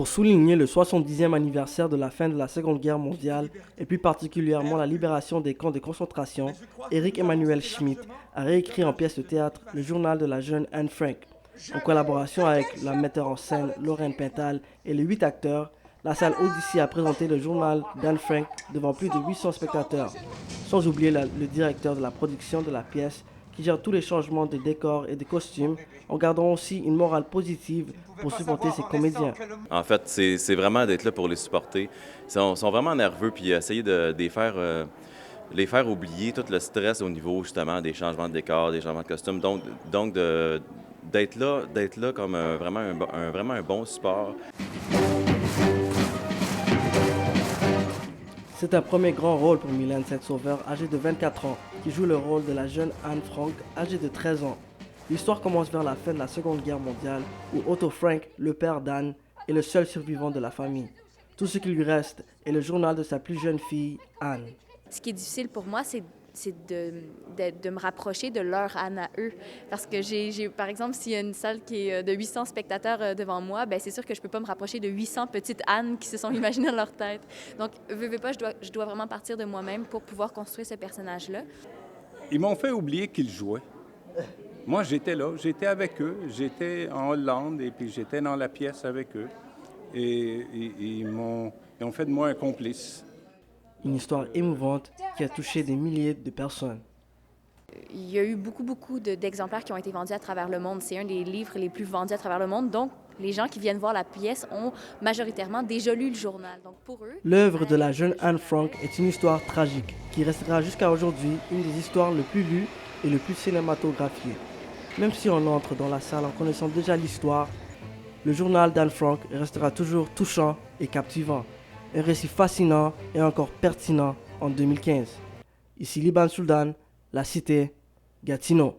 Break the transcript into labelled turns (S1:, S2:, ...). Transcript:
S1: Pour souligner le 70e anniversaire de la fin de la Seconde Guerre mondiale et plus particulièrement la libération des camps de concentration, Éric Emmanuel Schmitt a réécrit en pièce de théâtre le journal de la jeune Anne Frank. En collaboration avec la metteur en scène Lorraine Pintal et les 8 acteurs, la salle Odyssey a présenté le journal d'Anne Frank devant plus de 800 spectateurs, sans oublier le directeur de la production de la pièce qui gère tous les changements de décors et de costumes, en gardant aussi une morale positive pour supporter ses comédiens.
S2: En fait, c'est vraiment d'être là pour les supporter. Ils sont vraiment nerveux, puis essayer de les faire oublier tout le stress au niveau justement des changements de décor, des changements de costumes. Donc d'être là comme vraiment un bon support.
S1: C'est un premier grand rôle pour Mylène Saint-Sauveur, âgée de 24 ans, qui joue le rôle de la jeune Anne Frank, âgée de 13 ans. L'histoire commence vers la fin de la Seconde Guerre mondiale, où Otto Frank, le père d'Anne, est le seul survivant de la famille. Tout ce qui lui reste est le journal de sa plus jeune fille, Anne.
S3: Ce qui est difficile pour moi, c'est de me rapprocher de leur Anne à eux. Parce que par exemple, s'il y a une salle qui est de 800 spectateurs devant moi, ben c'est sûr que je ne peux pas me rapprocher de 800 petites Anne qui se sont imaginées dans leur tête. Donc, veux pas, je dois vraiment partir de moi-même pour pouvoir construire ce personnage-là.
S4: Ils m'ont fait oublier qu'ils jouaient. Moi, j'étais là, j'étais avec eux, j'étais en Hollande et puis j'étais dans la pièce avec eux. Et ils ont fait de moi un complice.
S1: Une histoire émouvante qui a touché des milliers de personnes.
S3: Il y a eu beaucoup d'exemplaires qui ont été vendus à travers le monde. C'est un des livres les plus vendus à travers le monde. Donc, les gens qui viennent voir la pièce ont majoritairement déjà lu le journal. Donc, pour eux,
S1: l'œuvre de la jeune Anne Frank est une histoire tragique qui restera jusqu'à aujourd'hui une des histoires les plus lues et le plus cinématographiées. Même si on entre dans la salle en connaissant déjà l'histoire, le journal d'Anne Frank restera toujours touchant et captivant. Un récit fascinant et encore pertinent en 2015. Ici Liban Suldan, La Cité, Gatineau.